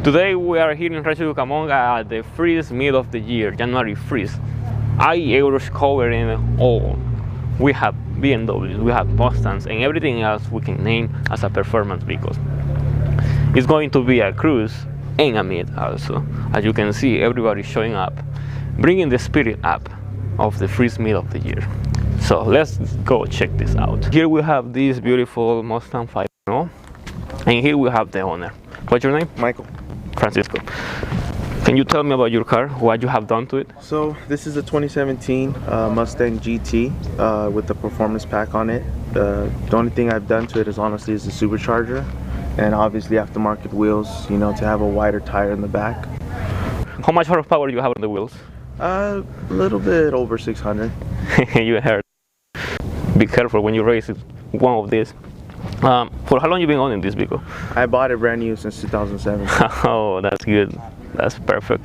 Today we are here in Rancho Cucamonga at the freeze meet of the year, January freeze. i.e.euros covering all. We have BMWs, we have Mustangs, and everything else we can name as a performance vehicle. It's going to be a cruise and a meet also. As you can see, everybody showing up, bringing the spirit up of the freeze meet of the year. So let's go check this out. Here we have this beautiful Mustang 5.0, and here we have the owner. What's your name? Michael. Francisco. Can you tell me about your car, what you have done to it? So this is a 2017 Mustang GT with the performance pack on it. The only thing I've done to it is honestly is the supercharger and obviously aftermarket wheels, you know, to have a wider tire in the back. How much horsepower do you have on the wheels? A little bit over 600. You heard. Be careful when you race one of these. For how long you been owning this vehicle? I bought it brand new since 2007. Oh, that's good. That's perfect.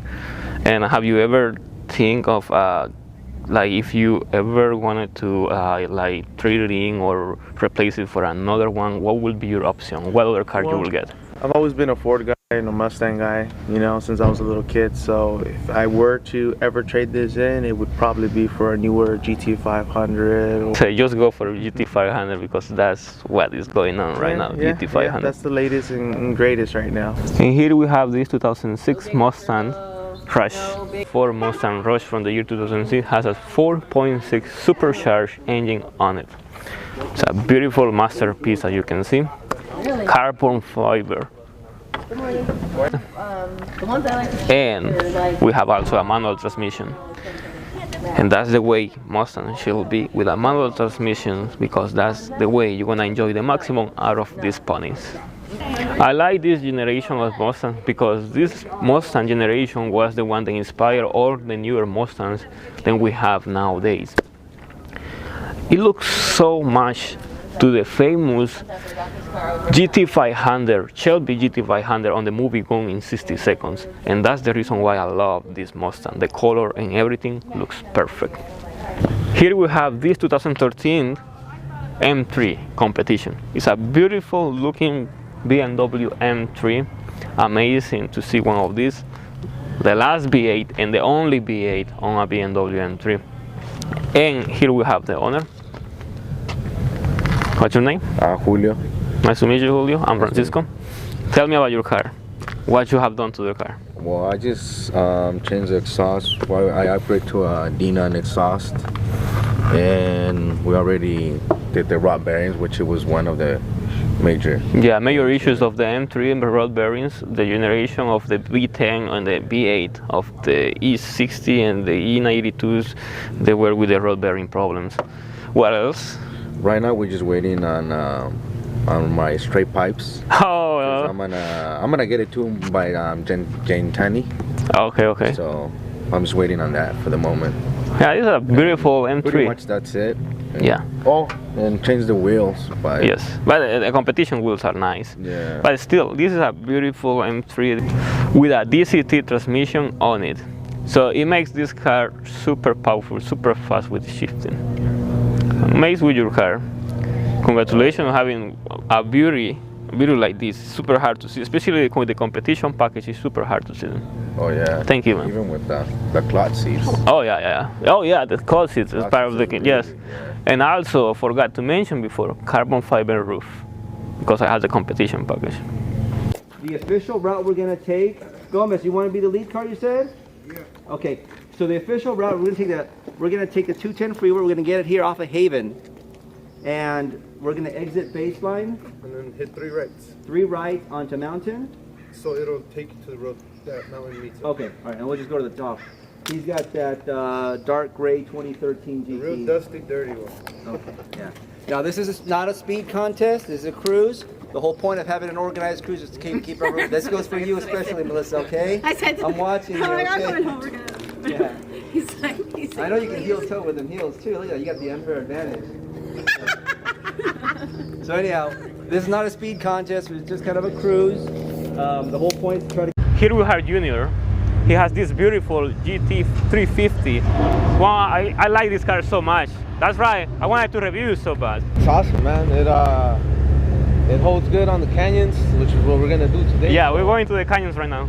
And have you ever think of like if you ever wanted to like trade it in or replace it for another one, what would be your option? What other car you will get? I've always been a Ford guy and a Mustang guy, you know, since I was a little kid. So if I were to ever trade this in, it would probably be for a newer GT 500. So just go for a GT 500 because that's what is going on right now. GT 500. Yeah, that's the latest and greatest right now. And here we have this 2006 Mustang Roush. Ford Mustang Roush from the year 2006 has a 4.6 supercharged engine on it. It's a beautiful masterpiece, as you can see. Carbon fiber. And we have also a manual transmission. And that's the way Mustang should be, with a manual transmission, because that's the way you're gonna enjoy the maximum out of these ponies. I like this generation of Mustang because this Mustang generation was the one that inspired all the newer Mustangs that we have nowadays. It looks so much to the famous GT 500, Shelby GT 500 on the movie Gone in 60 Seconds. And that's the reason why I love this Mustang. The color and everything looks perfect. Here we have this 2013 M3 competition. It's a beautiful looking BMW M3. Amazing to see one of these. The last V8 and the only V8 on a BMW M3. And here we have the owner. What's your name? Julio. Nice to meet you, Julio. I'm Francisco. Tell me about your car. What you have done to the car? Well, I just changed the exhaust. Well, I upgraded to a D9 exhaust, and we already did the rod bearings, which was one of the major issues of the M3 and the rod bearings. The generation of the V10 and the V8 of the E60 and the E92s, they were with the rod bearing problems. What else? Right now we're just waiting on my straight pipes. Oh, I'm gonna get it tuned by Jane Tani. Okay. So I'm just waiting on that for the moment. Yeah, it's a beautiful M3. Pretty much that's it. And, yeah. Oh, and change the wheels. Yes, but the competition wheels are nice. Yeah. But still, this is a beautiful M3 with a DCT transmission on it. So it makes this car super powerful, super fast with shifting. Amazed with your car. Congratulations on having a beauty like this. Super hard to see, especially with the competition package. It's super hard to see them. Oh yeah. Thank you, man. Even with the cloth seats. Oh yeah. Oh yeah, the cloth seats is part of the kit. Yes. And I also forgot to mention before, carbon fiber roof, because I had the competition package. The official route we're gonna take. Gomez, you want to be the lead car? You said. Yeah. Okay. So the official route we're gonna take the 210 freeway. We're gonna get it here off of Haven, and we're gonna exit Baseline. And then hit 3 rights. 3 right onto Mountain. So it'll take you to the road that Mountain meets up. Okay. All right. And we'll just go to the top. He's got that dark gray 2013 GT. The real dusty, dirty one. Okay. Yeah. Now this is not a speed contest. This is a cruise. The whole point of having an organized cruise is to keep everyone. This goes for you especially, Melissa. Okay? I said I'm watching you. I'm Okay? going home. We're gonna. Yeah. He's like. I know you can heel toe with them heels too. Look at that. You got the unfair advantage. So anyhow, this is not a speed contest. It's just kind of a cruise. The whole point is to try to. Here we have Junior. He has this beautiful GT 350. Wow, I like this car so much. That's right. I wanted to review it so bad. It's awesome, man. It holds good on the canyons, which is what we're gonna do today. Yeah, we're going to the canyons right now.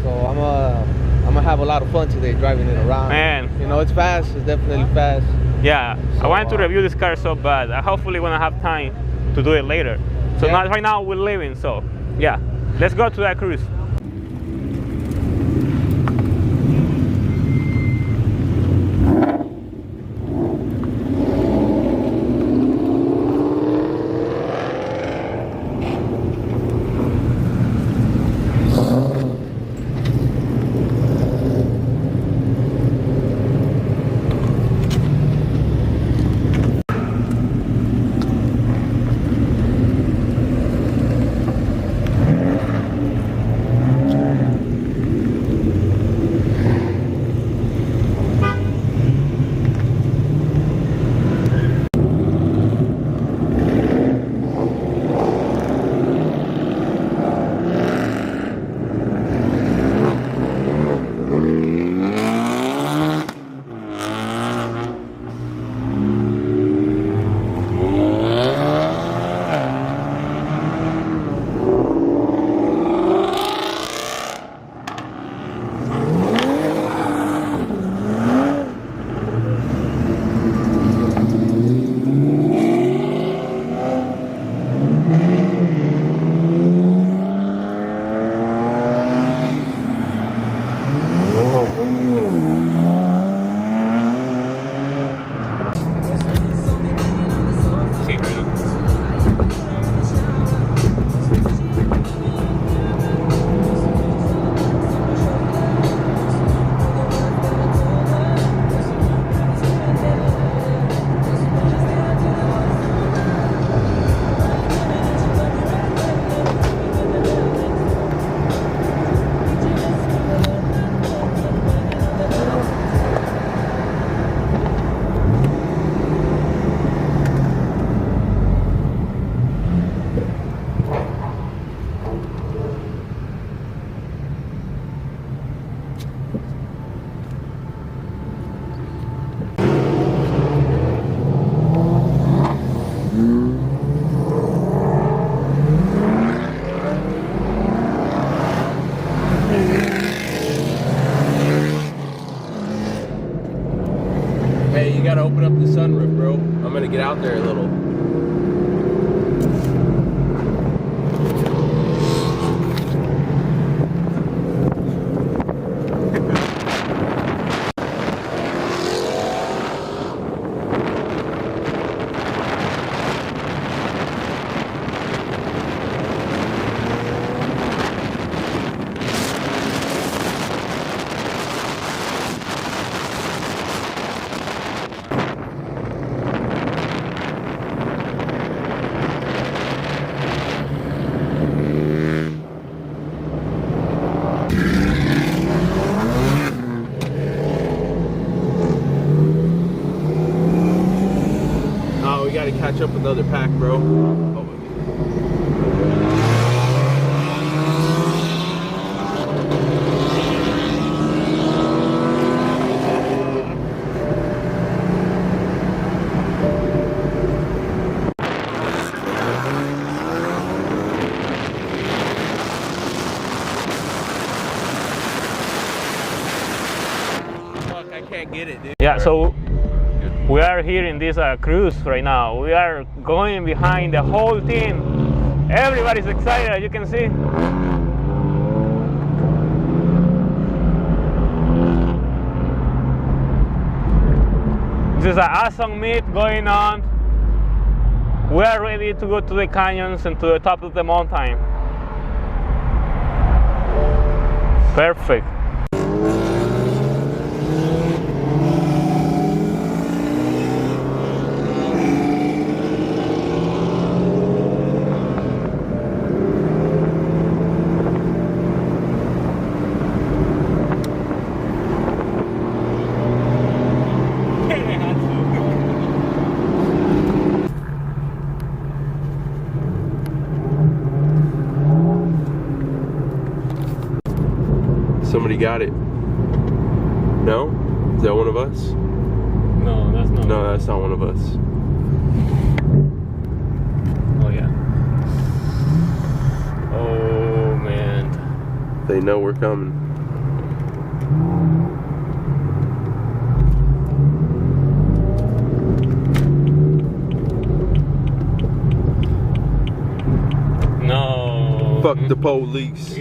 So I'm gonna have a lot of fun today driving it around. Man, you know, it's fast. It's definitely fast. Yeah, so, I wanted to review this car so bad. I hopefully gonna have time to do it later. So yeah. right now we're leaving. So yeah, let's go to that cruise. gotta open up the sunroof, bro. I'm gonna get out there a little. Catch up with the other pack, bro. Oh. Fuck, I can't get it, dude. Yeah, so we are here in this cruise right now. We are going behind the whole team. Everybody's excited, as you can see. This is an awesome meet going on. We are ready to go to the canyons and to the top of the mountain. Perfect. Somebody got it. No? Is that one of us? No, that's not. No, that's not one of us. Oh yeah. They know we're coming. No. Fuck the police.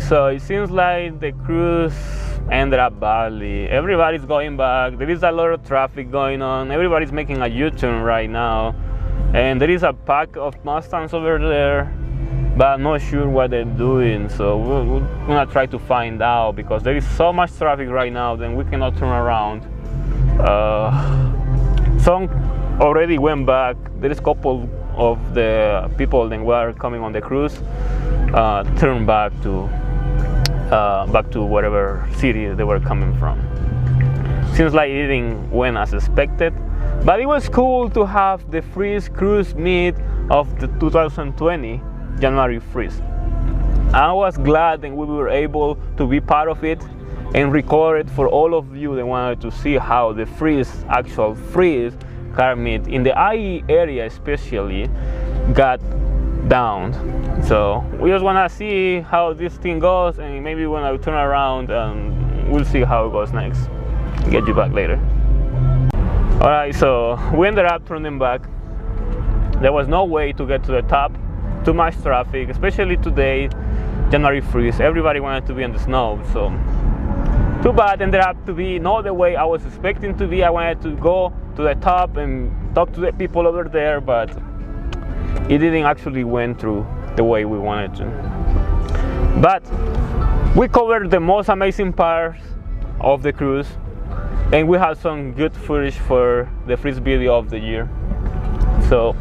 So it seems like the cruise ended up badly. Everybody's going back. There is a lot of traffic going on. Everybody's making a U-turn right now. And there is a pack of Mustangs over there, but I'm not sure what they're doing. So we're gonna try to find out, because there is so much traffic right now that we cannot turn around. Some already went back. There is a couple of the people that were coming on the cruise turned back to whatever city they were coming from. Seems like it didn't went as expected, but it was cool to have the first cruise meet of the 2020 January 1st. I was glad that we were able to be part of it and record it for all of you that wanted to see how the actual first car meet in the IE area especially got down. So we just want to see how this thing goes, and maybe when I turn around, we'll see how it goes next. Get you back later. Alright, so we ended up turning back. There was no way to get to the top. Too much traffic, especially today, January 1st. Everybody wanted to be in the snow, so too bad. Ended up to be not the way I was expecting to be. I wanted to go to the top and talk to the people over there, but it didn't actually went through the way we wanted to. But we covered the most amazing parts of the cruise, and we had some good footage for the first video of the year. So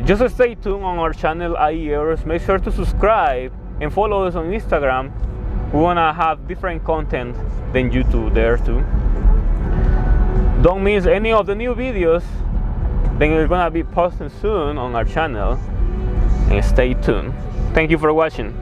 just stay tuned on our channel i.e.euros. Make sure to subscribe and follow us on Instagram. We wanna have different content than YouTube there too. Don't miss any of the new videos that we're gonna be posting soon on our channel, and stay tuned. Thank you for watching.